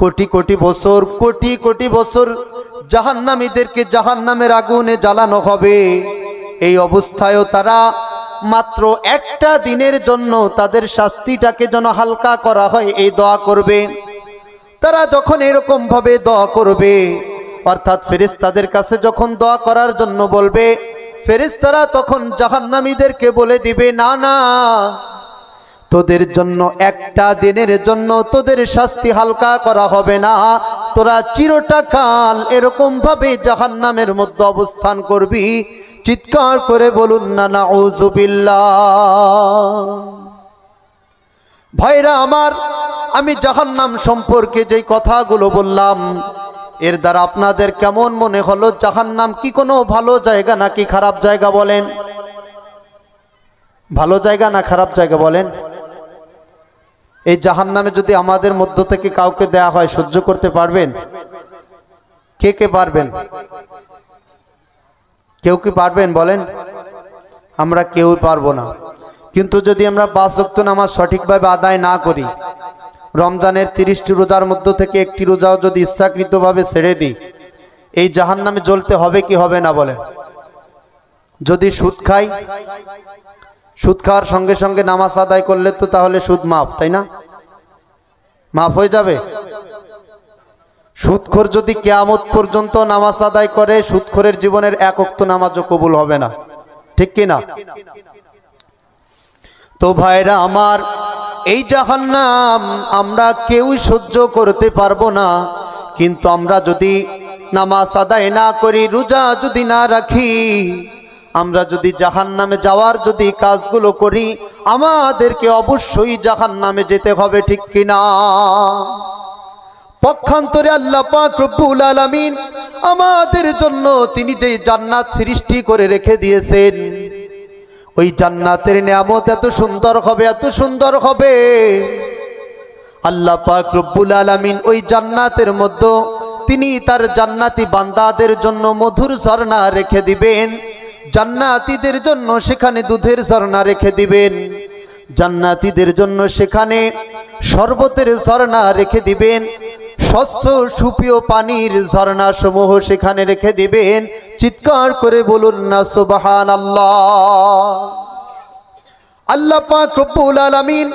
কোটি কোটি বছর, কোটি কোটি বছর জাহান্নামীদেরকে জাহান্নামের আগুনে জ্বালানো হবে। এই অবস্থায়ও তারা মাত্র একটা দিনের জন্য তাদের শাস্তিটাকে যেন হালকা করা হয় এই দোয়া করবে। তারা যখন এরকম ভাবে দোয়া করবে, অর্থাৎ ফেরেশতাদের কাছে যখন দোয়া করার জন্য বলবে, ফেরেশতারা তখন জাহান্নামীদেরকে বলে দিবে, না না, তোদের জন্য একটা দিনের জন্য তোদের শাস্তি হালকা করা হবে না, তোরা চিরটাকাল এরকম ভাবে জাহান্নামের মধ্যে অবস্থান করবি। চিৎকার করে বলুন না নাউযুবিল্লাহ। ভাইরা আমার, আমি জাহান্নাম সম্পর্কে যেই কথাগুলো বললাম, এর দ্বারা আপনাদের কেমন মনে হলো? জাহান্নাম কি কোনো ভালো জায়গা নাকি খারাপ জায়গা? বলেন, ভালো জায়গা না খারাপ জায়গা? বলেন। এই জাহান্নামে যদি আমাদের মধ্য থেকে কাউকে দেয়া হয়, সহ্য করতে পারবেন? কে কে পারবেন? কেউ কি পারবেন? বলেন। আমরা কেউই পারবো না। কিন্তু যদি আমরা 5 ওয়াক্ত নামাজ সঠিকভাবে আদায় না করি, রমজানের 30টি রোজার মধ্য থেকে একটি রোজাও যদি ইচ্ছাকৃতভাবে ছেড়ে দিই, এই জাহান্নামে জ্বলতে হবে কি হবে না? বলেন। যদি সুদ খাই, সুদ খাওয়ার সঙ্গে সঙ্গে নামাজ আদায় করলে তো তাহলে সুদ মাফ, তাই না? মাফ হয়ে যাবে। সুদখোর যদি কিয়ামত পর্যন্ত নামাজ আদায় করে, সুদখোরের জীবনের 1 ওয়াক্ত নামাজও কবুল হবে না, ঠিক কি না? তো ভাইরা আমার, এই জাহান্নাম আমরা কেউই সহ্য করতে পারবো না। কিন্তু আমরা যদি নামাজ আদায় না করি, রোজা যদি না রাখি, আমরা যদি জাহান্নামে যাওয়ার যদি কাজগুলো করি, আমাদেরকে অবশ্যই জাহান্নামে যেতে হবে, ঠিক কিনা? পক্ষান্তরে আল্লাহ পাক রব্বুল আলামিন আমাদের জন্য তিনি যে জান্নাত সৃষ্টি করে রেখে দিয়েছেন, ওই জান্নাতের নিয়ামত এত সুন্দর হবে, এত সুন্দর হবে। আল্লাহ পাক রব্বুল আলামিন ওই জান্নাতের মধ্যে তিনি তার জান্নাতি বান্দাদের জন্য মধুর ঝর্ণা রেখে দিবেন। জান্নাতীদের জন্য সেখানে দুধের ঝর্ণা রেখে দিবেন। জান্নাতীদের জন্য সেখানে শরবতের ঝর্ণা রেখে দিবেন। স্বচ্ছ সুপেয় পানির ঝর্ণা সমূহ সেখানে রেখে দিবেন। চিৎকার করে বলুন না সুবহানাল্লাহ। আল্লাহ পাক রব্বুল আলামিন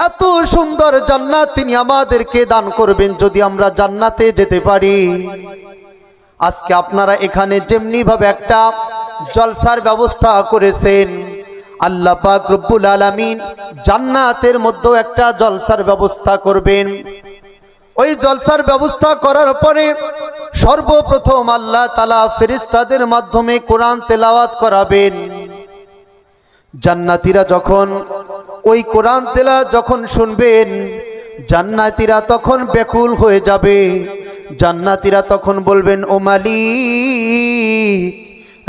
এত সুন্দর জান্নাত তিনি আমাদেরকে দান করবেন যদি আমরা জান্নাতে যেতে পারি। আজকে আপনারা এখানে যেমনি ভাবে একটা জলসার ব্যবস্থা করেছেন, আল্লাহ পাক রব্বুল আলামিন জান্নাতের মধ্যে একটা জলসার ব্যবস্থা করবেন। ওই জলসার ব্যবস্থা করার পরে সর্বপ্রথম আল্লাহ তাআলা ফেরেশতাদের মাধ্যমে কোরআন তেলাওয়াত করাবেন। জান্নাতীরা যখন ওই কোরআন তেলাওয়াত যখন শুনবেন, জান্নাতীরা তখন ব্যাকুল হয়ে যাবে। জান্নাতীরা তখন বলবেন, ও মালিক,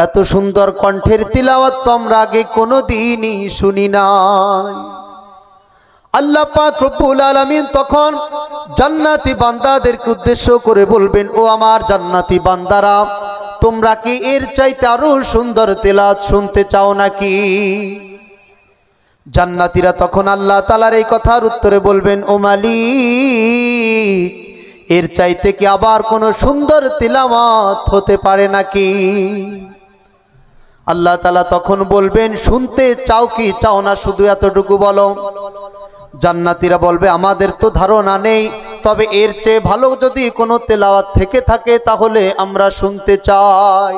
এত সুন্দর কণ্ঠের তিলাওয়াত তো আমরা আগে কোনোদিনই শুনি নাই। আল্লাহ পাক রব্বুল আলামিন তখন জান্নাতি বান্দাদেরকে উদ্দেশ্য করে বলবেন, ও আমার জান্নাতি বান্দারা, তোমরা কি এর চাইতে আরো সুন্দর তেলাওয়াত শুনতে চাও নাকি? জান্নাতীরা তখন আল্লাহ তাআলার এই কথার উত্তরে বলবেন, ও মালিক, এর চাইতে কি আবার কোনো সুন্দর তিলাওয়াত হতে পারে নাকি? আল্লাহ তাআলা তখন বলবেন, শুনতে চাও কি চাও না, শুধু এতটুকু বলো। জান্নাতীরা বলবে, আমাদের তো ধারণা নেই, তবে এর চেয়ে ভালো যদি কোনো তেলাওয়াত থেকে থাকে তাহলে আমরা শুনতে চাই।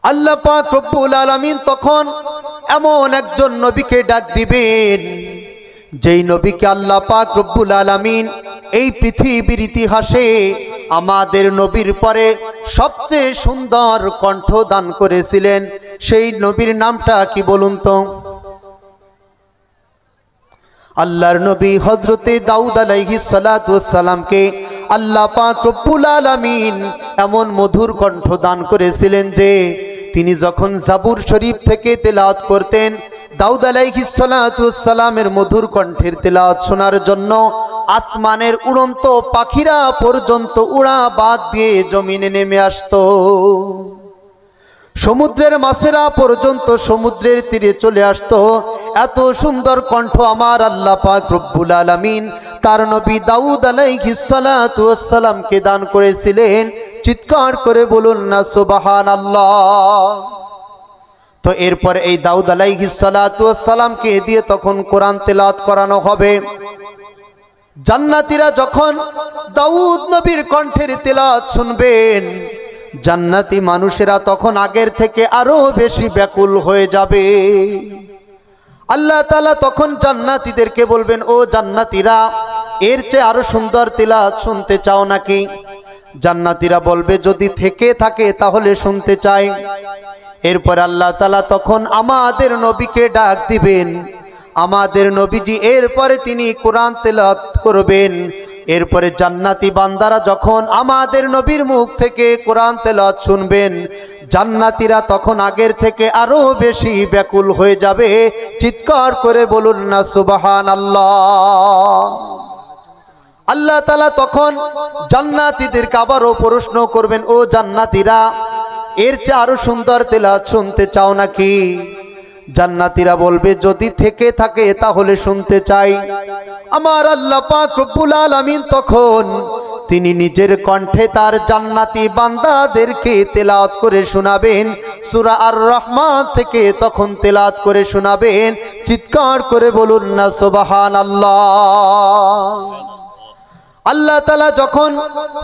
আল্লাহ পাক রব্বুল আলামিন তখন এমন একজন নবীকে ডাক দিবেন, যেই নবীকে আল্লাহ পাক রব্বুল আলামিন এই পৃথিবীর ইতিহাসে আমাদের নবীর পরে সবচেয়ে সুন্দর কণ্ঠ দান করেছিলেন। সেই নবীর নামটা কি বলুন তো? আল্লাহর নবী হযরতে দাউদ আলাইহিস সালাতু ওয়াস সালামকে আল্লাহ পাক রব্বুল আলামিন এমন মধুর কণ্ঠ দান করেছিলেন যে তিনি যখন জাবুর শরীফ থেকে তেলাওয়াত করতেন, দাউদ আলাইহিস সালাতু ওয়াস সালামের মধুর কণ্ঠের তেলাওয়াত শোনার জন্য আসমানের উড়ন্ত পাখিরা পর্যন্ত উড়া বাদ দিয়ে জমিনে নেমে আসতো। সমুদ্রের মাছেরা পর্যন্ত সমুদ্রের তীরে চলে আসতো। এত সুন্দর কণ্ঠ আমার আল্লাহ পাক রব্বুল আলামিন তার নবী দাউদ আলাইহিস সালাতু ওয়াস সালামকে দান করেছিলেন। চিৎকার করে বলুন না সুবহানাল্লাহ। তো এরপর এই দাউদ আলাইহিস সালাতু ওয়াস সালামকে দিয়ে তখন কোরআন তেলাওয়াত করানো হবে। জান্নাতীরা যখন দাউদ নবীর কণ্ঠের তেলাওয়াত শুনবেন, জান্নাতি মানুষেরা তখন আগের থেকে আরো বেশি ব্যাকুল হয়ে যাবে। আল্লাহ তাআলা তখন জান্নাতীদেরকে বলবেন, ও জান্নাতীরা, এর চেয়ে আরো সুন্দর তেলাওয়াত শুনতে চাও নাকি? জান্নাতীরা বলবে, যদি থেকে থাকে তাহলে শুনতে চাই। এরপর আল্লাহ তাআলা তখন আমাদের নবীকে ডাক দিবেন। আমাদের নবীজি এরপরে তিনি কোরআন তেলাওয়াত করবেন। এরপরে জান্নাতি বান্দারা যখন আমাদের নবীর মুখ থেকে কোরআন তেলাওয়াত শুনবেন, জান্নাতীরা তখন আগের থেকে আরো বেশি ব্যাকুল হয়ে যাবে। চিৎকার করে বলুন না সুবহানাল্লাহ। আল্লাহ তাআলা তখন জান্নাতীদেরকে আবারও প্রশ্ন করবেন, ও জান্নাতীরা, এর চেয়ে আরো সুন্দর তেলাওয়াত শুনতে চাও নাকি? জান্নাতীরা বলবে, যদি থেকে থাকে তাহলে শুনতে চাই। আমার আল্লাহ পাক রব্বুল আলামিন তখন তিনি নিজের কণ্ঠে তার জান্নাতি বান্দাদেরকে তেলাওয়াত করে শোনাবেন। সূরা আর রহমান থেকে তখন তেলাওয়াত করে শোনাবেন। চিৎকার করে বলুন না সুবহানাল্লাহ। আল্লাহ তাআলা যখন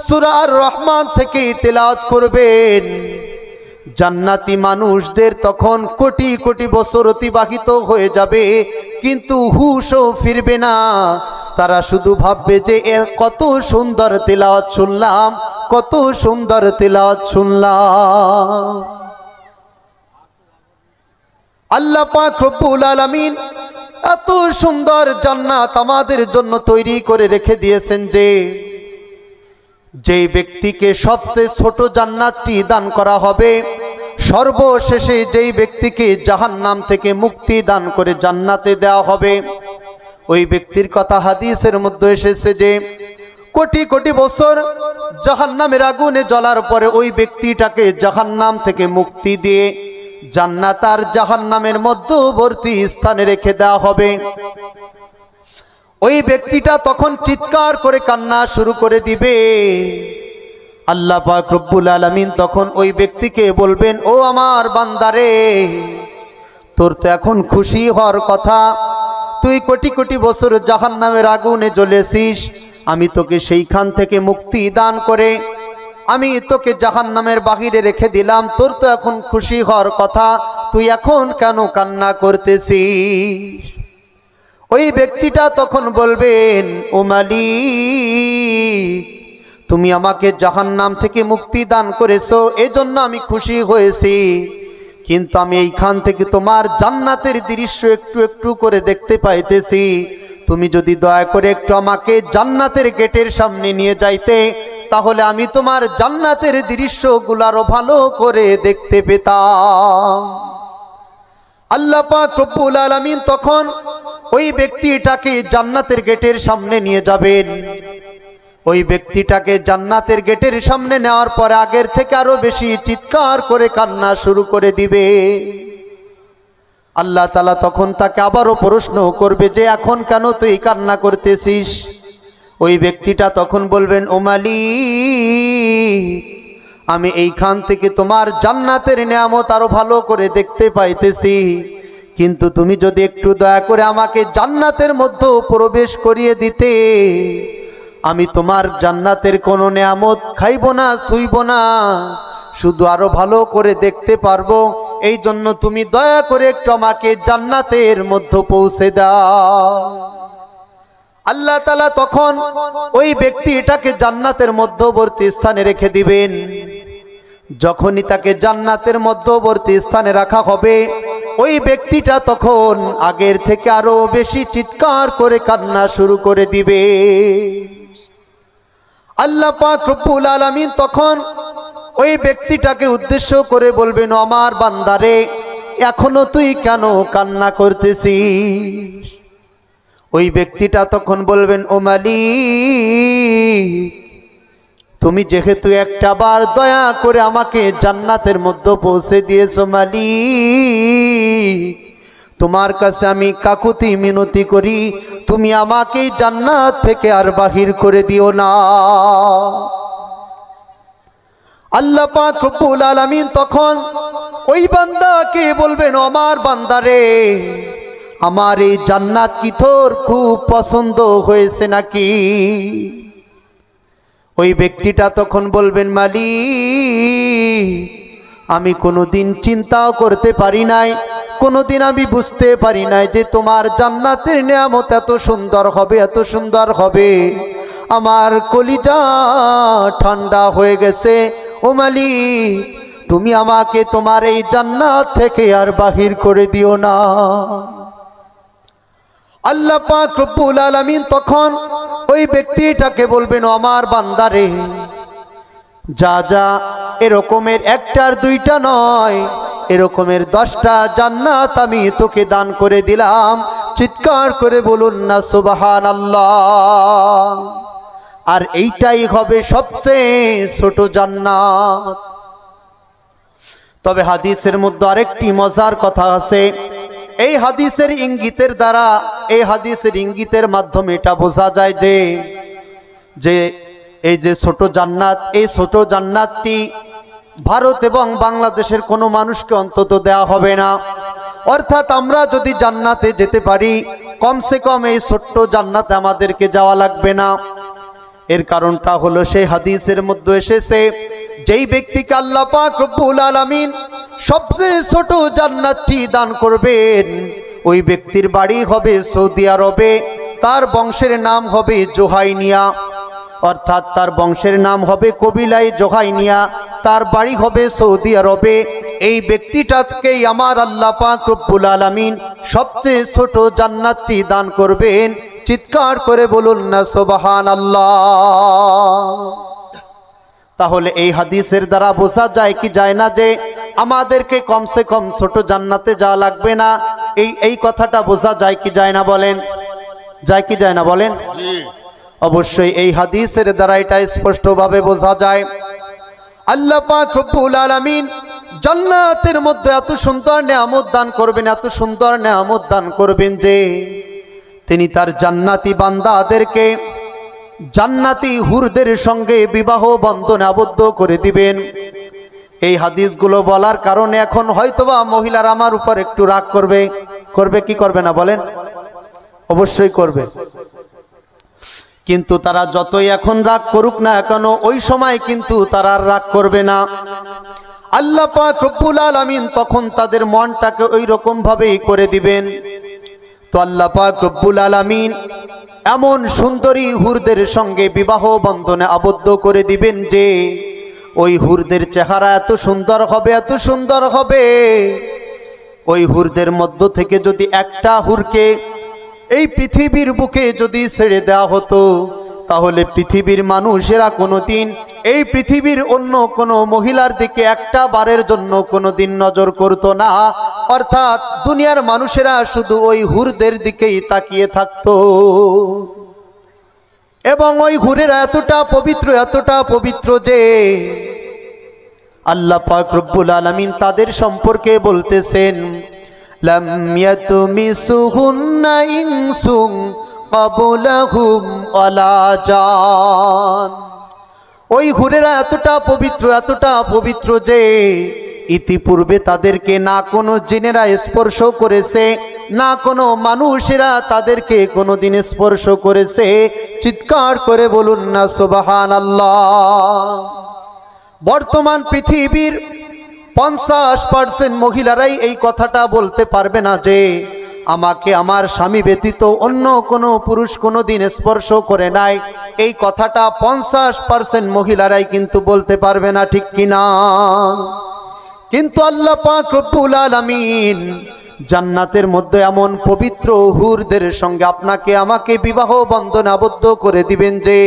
সূরা আর রহমান থেকে তেলাওয়াত করবেন, জান্নাতি মানুষদের তখন কোটি কোটি বছর অতিবাহিত হয়ে যাবে, কিন্তু হুশও ফিরবে না। তারা শুধু ভাববে যে কত সুন্দর তেলাওয়াত শুনলাম, কত সুন্দর তেলাওয়াত শুনলাম। আল্লাহ পাক রব্বুল আলামিন এত সুন্দর জান্নাত আমাদের জন্য তৈরি করে রেখে দিয়েছেন যে যেই ব্যক্তিকে সবচেয়ে ছোট জান্নাতটি দান করা হবে, সর্বশেষে যেই ব্যক্তিকে জাহান্নাম থেকে মুক্তি দান করে জান্নাতে দেওয়া হবে, ওই ব্যক্তির কথা হাদিসের মধ্যে এসেছে যে কোটি কোটি বছর জাহান্নামের আগুনে জ্বলার পরে ওই ব্যক্তিটাকে জাহান্নাম থেকে মুক্তি দিয়ে জান্নাত আর জাহান্নামের মধ্যবর্তী স্থানে রেখে দেওয়া হবে। ওই ব্যক্তিটা তখন চিৎকার করে কান্না শুরু করে দিবে। আল্লাহ পাক রব্বুল আলামিন তখন ওই ব্যক্তিকে বলবেন, ও আমার বান্দারে, তোর তো এখন খুশি হওয়ার কথা, তুই কোটি কোটি বছর জাহান্নামের আগুনে জ্বলেছিস, আমি তোকে সেইখান থেকে মুক্তি দান করে আমি তোকে জাহান্নামের বাহিরে রেখে দিলাম, তোর তো এখন খুশি হওয়ার কথা, তুই এখন কেন কান্না করতেছিস? ওই ব্যক্তিটা তখন বলবেন, ও মালিক, তুমি আমাকে জাহান্নাম থেকে মুক্তি দান করেছো, এজন্য আমি খুশি হয়েছি, কিন্তু আমি এইখান থেকে তোমার জান্নাতের দৃশ্য একটু একটু করে দেখতে পাইতেছি। তুমি যদি দয়া করে একটু আমাকে জান্নাতের গেটের সামনে নিয়ে যাইতে, তাহলে আমি তোমার জান্নাতের দৃশ্যগুলো আরো ভালো করে দেখতে পেতাম। আল্লাহ পাক রব্বুল আলামিন তখন ওই ব্যক্তিটাকে জান্নাতের গেটের সামনে নিয়ে যাবেন। ওই ব্যক্তিটাকে জান্নাতের গেটের সামনে নেওয়ার পরে আগের থেকে আরো বেশি চিৎকার করে কান্না শুরু করে দিবে। আল্লাহ তাআলা তখন তাকে আবারও প্রশ্ন করবে যে এখন কেন তুই কান্না করতেছিস? ওই ব্যক্তিটা তখন বলবেন, ও মালিক, আমি এইখান থেকে তোমার জান্নাতের নিয়ামত আরো ভালো করে দেখতে পাইতেছি, কিন্তু তুমি যদি একটু দয়া করে আমাকে জান্নাতের মধ্যে প্রবেশ করিয়ে দিতে, আমি তোমার জান্নাতের কোনো নিয়ামত খাইব না, ছুঁইব না, শুধু আরো ভালো করে দেখতে পারবো। এই জন্য তুমি দয়া করে একটু আমাকে জান্নাতের মধ্যে পৌঁছে দাও। আল্লাহ তাআলা তখন ওই ব্যক্তিটাকে জান্নাতের মধ্যবর্তী স্থানে রেখে দিবেন। যখনই তাকে জান্নাতের মধ্যবর্তী স্থানে রাখা হবে, ওই ব্যক্তিটা তখন আগের থেকে আরো বেশি চিৎকার করে কান্না শুরু করে দিবে। আল্লাহ পাক রব্বুল আলামিন তখন ওই ব্যক্তিটাকে উদ্দেশ্য করে বলবেন, আমার বান্দারে, এখনো তুই কেন কান্না করতেছিস? ওই ব্যক্তিটা তখন বলবেন, ও মালিক, তুমি যেহেতু একটা বার দয়া করে আমাকে জান্নাতের মধ্যে পৌঁছে দিয়েছো মালিক, তোমার কাছে আমি কাকুতি মিনতি করি, তুমি আমাকে জান্নাত থেকে আর বাহির করে দিও না। আল্লাহ পাক রব্বুল আলামিন তখন ওই বান্দাকে বলবেন, আমার বান্দারে, আমার এই জান্নাত কি তোর খুব পছন্দ হয়েছে নাকি? ওই ব্যক্তিটা তখন বলবেন, মালিক, আমি কোনোদিন চিন্তাও করতে পারি নাই, কোনোদিন আমি বুঝতে পারি নাই যে তোমার জান্নাতের নিয়ামত এত সুন্দর হবে, এত সুন্দর হবে। আমার কলিজা ঠান্ডা হয়ে গেছে। ও মালিক, তুমি আমাকে তোমার এই জান্নাত থেকে আর বাহির করে দিও না। আল্লাহ পাক রব্বুল আলামিন তখন ওই ব্যক্তিটাকে বলবেন, আমার বান্দারে, যা যা, এরকমের একটার দুইটা নয়, এরকমের 10টা জান্নাত আমি তোকে দান করে দিলাম। চিৎকার করে বলুন না সুবহানাল্লাহ। আর এইটাই হবে সবচেয়ে ছোট জান্নাত। তবে হাদিসের মধ্যে আরেকটি মজার কথা আছে। এই হাদিসের ইঙ্গিতের দ্বারা, এই হাদিসের ইঙ্গিতের মাধ্যমে এটা বোঝা যায় যে এই যে ছোট জান্নাত, এই ছোট জান্নাতটি ভারত এবং বাংলাদেশের কোনো মানুষকে অন্তত দেয়া হবে না। অর্থাৎ আমরা যদি জান্নাতে যেতে পারি, কমসে কম এই ছোট্ট জান্নাতে আমাদেরকে যাওয়া লাগবে না। এর কারণটা হলো, সেই হাদিসের মধ্যে এসেছে, যেই ব্যক্তিকে আল্লাহ পাক রব্বুল আলামিন সবচেয়ে ছোট জান্নাতটি দান করবেন, ওই ব্যক্তির বাড়ি হবে সৌদি আরবে, তার বংশের নাম হবে জোহাইনিয়া, অর্থাৎ তার বংশের নাম হবে কবিলায় জোহাইনিয়া, তার বাড়ি হবে সৌদি আরবে। এই ব্যক্তিটাকেই আমার আল্লাহ পাক রব্বুল আলামিন সবচেয়ে ছোট জান্নাতটি দান করবেন। চিৎকার করে বলুন না সুবহানাল্লাহ। তাহলে এই হাদিসের দ্বারা বোঝা যায় কি যায় না যে আমাদেরকে কমসে কম ছোট জান্নাতে যাওয়া লাগবে না? এই কথাটা বোঝা যায় কি যায় না বলেন? যায় কি যায় না বলেন? অবশ্যই এই হাদিসের দ্বারা এটা স্পষ্টভাবে বোঝা যায়। আল্লাহ পাক রব্বুল আলামিন জান্নাতের মধ্যে এত সুন্দর নিয়ামত দান করবেন, এত সুন্দর নিয়ামত দান করবেন যে তিনি তার জান্নাতি বান্দাদেরকে জান্নাতি হুরদের সঙ্গে বিবাহ বন্ধনে আবদ্ধ করে দিবেন। এই হাদিসগুলো বলার কারণে এখন হয়তোবা মহিলারা আমার উপর একটু রাগ করবে। করবে কি করবে না বলেন? অবশ্যই করবে। কিন্তু তারা যতই এখন রাগ করুক না কেন, ওই সময় কিন্তু তারা আর রাগ করবে না। আল্লাহ পাক রব্বুল আলামিন তখন তাদের মনটাকে ওই রকম ভাবেই করে দিবেন। তো আল্লাহ পাক রব্বুল আলামিন এমন সুন্দরী হুরদের সঙ্গে বিবাহ বন্ধনে আবদ্ধ করে দিবেন যে ওই হুরদের চেহারা এত সুন্দর হবে, এত সুন্দর হবে। ওই হুরদের মধ্য থেকে যদি একটা হুরকে এই পৃথিবীর বুকে যদি ছেড়ে দেওয়া হতো, তাহলে পৃথিবীর মানুষেরা কোনোদিন এই পৃথিবীর অন্য কোনো মহিলার দিকে একটা বারের জন্য কোনোদিন নজর করতো না। অর্থাৎ দুনিয়ার মানুষেরা শুধু ওই হুরদের দিকেই তাকিয়ে থাকতো। এবং ওই হুরেরা এতটা পবিত্র, এতটা পবিত্র যে আল্লাহ পাক রব্বুল আলামিন তাদের সম্পর্কে বলতেছেন, লাম ইয়াতমিসুহুন্না ইনসুন ক্বাবলাহুম ওয়ালা জান। ওই হুরেরা এতটা পবিত্র, এতটা পবিত্র যে ইতিপূর্বে তাদেরকে না কোনো জিনেরা স্পর্শ করেছে, না কোনো মানুষেরা তাদেরকে কোনোদিন স্পর্শ করেছে। চিৎকার করে বলুন না সুবহানাল্লাহ। বর্তমান পৃথিবীর 50% মহিলারাই এই কথাটা বলতে পারবে না যে আমাকে আমার স্বামী ব্যতীত অন্য কোনো পুরুষ কোনোদিন স্পর্শ করে নাই। এই কথাটা 50% মহিলারাই কিন্তু বলতে পারবে না, ঠিক কিনা? কিন্তু আল্লাহ পাক রব্বুল আলামিন জান্নাতের মধ্যে এমন পবিত্র হুরদের সঙ্গে আপনাকে আমাকে বিবাহ বন্ধনে আবদ্ধ করে দিবেন যে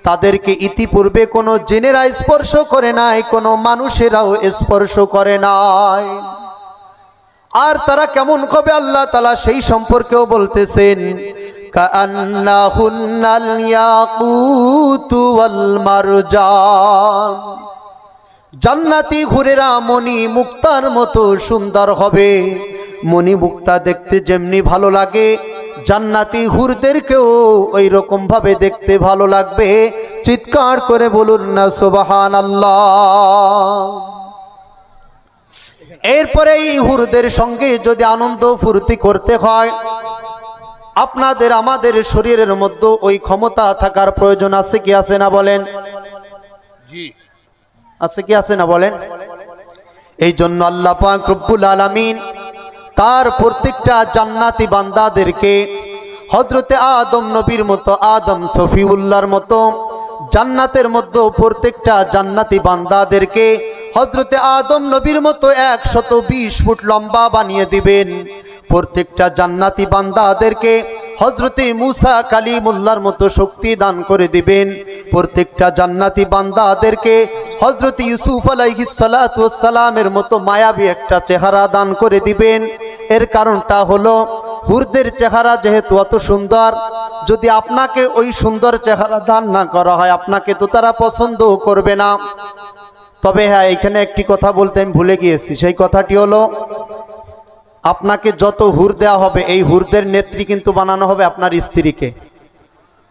তাদেরকে ইতিপূর্বে কোনো জিনেরা স্পর্শ করে নাই, কোনো মানুষেরাও স্পর্শ করে নাই। আর তারা কেমন হবে আল্লাহ তাআলা সেই সম্পর্কেও বলতেছেন, কাআন্নাহুন্নাল ইয়াকুতু ওয়াল মারজান। জান্নাতি হুরেরা মণি মুক্তার মতো সুন্দর হবে। মণি মুক্তা দেখতে যেমনি ভালো লাগে, জান্নাতি হুরদেরকেও ওই রকম ভাবে দেখতে ভালো লাগবে। চিৎকার করে বলুন না সুবহানাল্লাহ। এরপরে এই হুরদের সঙ্গে যদি আনন্দ ফুর্তি করতে হয়, আপনাদের আমাদের শরীরের মধ্যে ওই ক্ষমতা থাকার প্রয়োজন আছে কি আছে না বলেন? জি আছে কি আছে না বলেন? এই জন্য আল্লাহ পাক রব্বুল আলামিন তার প্রত্যেকটা জান্নাতি বান্দাদেরকে হযরতে আদম নবীর মতো, আদম সফিউল্লাহর মতো জান্নাতের মধ্যে প্রত্যেকটা জান্নাতি বান্দাদেরকে হযরতে আদম নবীর মতো 120 ফুট লম্বা বানিয়ে দিবেন। প্রত্যেকটা জান্নাতি বান্দাদেরকে হযরতে মুসা কালিমুল্লাহর মতো শক্তি দান করে দিবেন। প্রত্যেকটা জান্নাতি বান্দাদেরকে হযরতে ইউসুফ আলাইহিস সালাতু ওয়াস সালামের মতো মায়াবী একটা চেহারা দান করে দিবেন। এর কারণটা হলো হুরদের চেহারা যেহেতু অত সুন্দর, যদি আপনাকে ওই সুন্দর চেহারা দান না করা হয় আপনাকে তো তারা পছন্দও করবে না। তবে হ্যাঁ, এখানে একটি কথা বলতে আমি ভুলে গিয়েছি। সেই কথাটি হলো, আপনাকে যত হুর দেওয়া হবে এই হুরদের নেত্রী কিন্তু বানানো হবে আপনার স্ত্রীকে।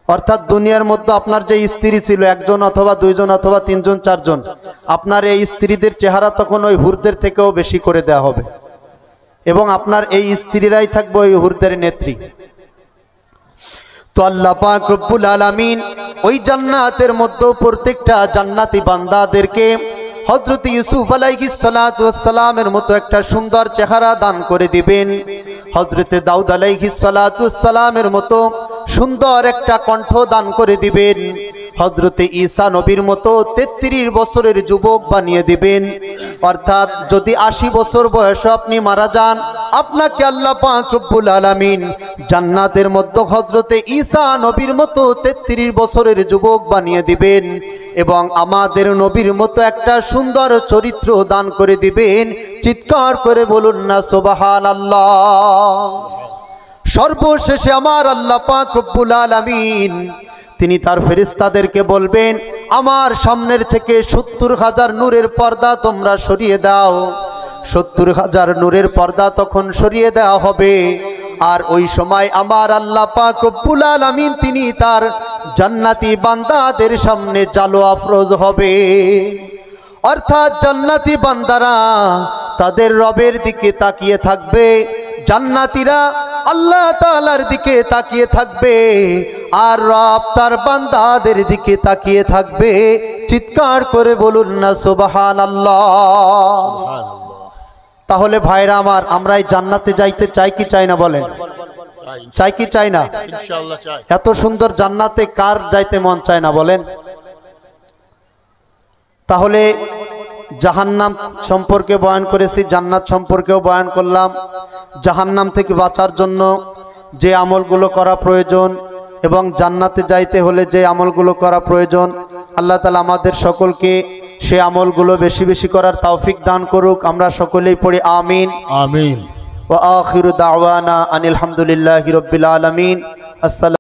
অর্থাৎ দুনিয়ার মধ্যে আপনার যে স্ত্রী ছিল একজন অথবা দুইজন অথবা তিনজন চারজন, আপনার এই স্ত্রীদের চেহারা তখন ওই হুরদের থেকেও বেশি করে দেওয়া হবে এবং আপনার এই স্ত্রীরাই থাকবে ওই হুরদের নেত্রী। তো আল্লাহ পাক রব্বুল আলামিন ওই জান্নাতের মধ্যে প্রত্যেকটা জান্নাতি বান্দাদেরকে হযরত ইউসুফ আলাইহিস সালাতু ওয়াস সালামের মতো একটা সুন্দর চেহারা দান করে দিবেন। হযরত দাউদ আলাইহিস সালাতু ওয়াস সালামের মতো সুন্দর একটা কণ্ঠ দান করে দিবেন। হযরত ঈসা নবীর মতো 33 বছরের যুবক বানিয়ে দিবেন। অর্থাৎ যদি 80 বছর বয়সে আপনি মারা যান, আপনাকে আল্লাহ পাক রব্বুল আলামিন জান্নাতের মধ্যে হযরত ঈসা নবীর মতো 33 বছরের যুবক বানিয়ে দিবেন এবং আমাদের নবীর মতো একটা সুন্দর চরিত্র দান করে দিবেন। চিৎকার করে বলুন না সুবহানাল্লাহ। সর্বশেষে আমার আল্লাহ পাক রব্বুল আলামিন তিনি তার ফেরেশতাদেরকে বলবেন, আমার সামনের থেকে 70,000 নূরের পর্দা তোমরা সরিয়ে দাও। 70,000 নূরের পর্দা তখন সরিয়ে দেওয়া হবে। আর ওই সময় আমার আল্লাহ পাক রব্বুল আলামিন তিনি তার জান্নাতি বান্দাদের সামনে জালো আফরোজ হবে। অর্থাৎ জান্নাতি বান্দারা তাদের রবের দিকে তাকিয়ে থাকবে, জান্নাতীরা আল্লাহ তাআলার দিকে তাকিয়ে থাকবে আর রব তার বান্দাদের দিকে তাকিয়ে থাকবে। চিৎকার করে বলুন না সুবহানাল্লাহ। তাহলে ভাইরা আমার, আমরা এই জান্নাতে যাইতে চাই কি চাই না বলেন? চাই কি চাই না? ইনশাআল্লাহ চাই। এত সুন্দর জান্নাতে কার যাইতে মন চায় না বলেন? তাহলে জাহান্নাম সম্পর্কে বয়ান করেছি, জান্নাত সম্পর্কেও বয়ান করলাম। জাহান্নাম থেকে বাঁচার জন্য যে আমলগুলো করা প্রয়োজন এবং জান্নাতে যাইতে হলে যে আমলগুলো করা প্রয়োজন, আল্লাহ তাআলা আমাদের সকলকে সে আমলগুলো বেশি বেশি করার তৌফিক দান করুক। আমরা সকলেই পড়ি আমিন আমিন। ওয়া আখিরু দাওয়ানা আনিল হামদুলিল্লাহি রাব্বিল আলামিন। আসসালামু